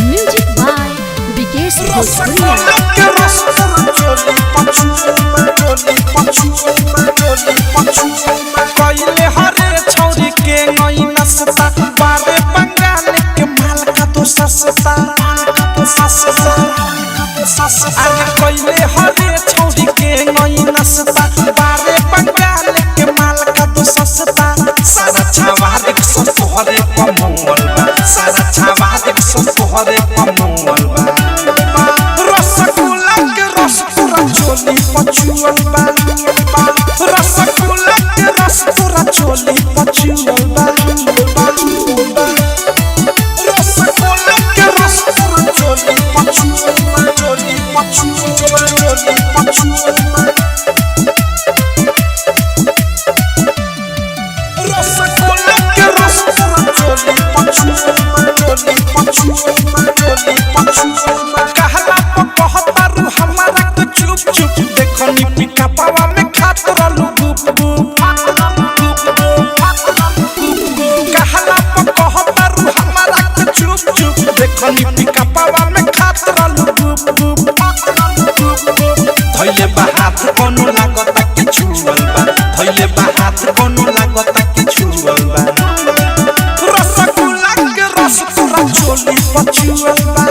Music by Vikesh भोजपुरिया। कइले हरे छौरी के नई नसता बारे बंगाल के माल का तो सस्ता अरे कइले हरे छौरी के नई नसता बारे बंगाल के माल का तो सस्ता सारा छावाद सब तोहरे कमंगल बा सारा छावाद सब तोहरे कमंगल बा रसगुल्ला के रस पूरा चोली पचुअल बा रसगुल्ला के रस पूरा चोली पचुअल बा रसगुल्ला के रस पूरा चोली पचुअल बा चोली पचुअल रसगुल्ला के रस पूरा चोली पचुअल कहला कहता रू हमारा तो चुप चुप देखो नी पिका पावा में खात रहलू गुप गुप कहला कहता रू हमारा तो चुप चुप देखो नी पिका पावा में खात रहलू गुप गुप धइले बा हाथ कोनो लागता कि छुअल बा धइले बा हाथ कोनो लागता कि छुअल बा रसगुल्ला के रस पूरा चोली पचुअल बा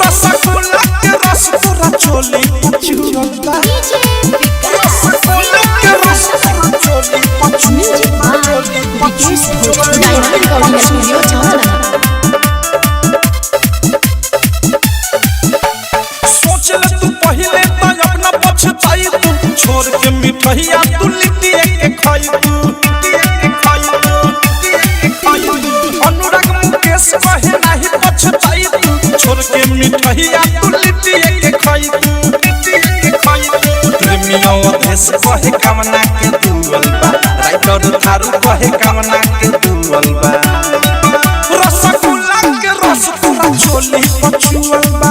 रसगुल्ला के रस पूरा चोली पचुअल बा रसगुल्ला के रस पूरा चोली म्यूजिक बाय विकेश भोजपुरिया। रिकॉर्डिंग स्टूडियो छावला। सोच ले तू पहिले त अपना पछताई तू छोड़ के मिठैया तू लिट्टी के खाई तू अनुराग मुकेश कहे नहीं पछताई तू छोड़ के मिठैया तू लिट्टी के खाई तू प्रेमियों देश कहे कामना के दुअल बा राइटर थारू कहे कामना के दुअल बा रसगुल्ला के रस पूरा चोली पचुअल बा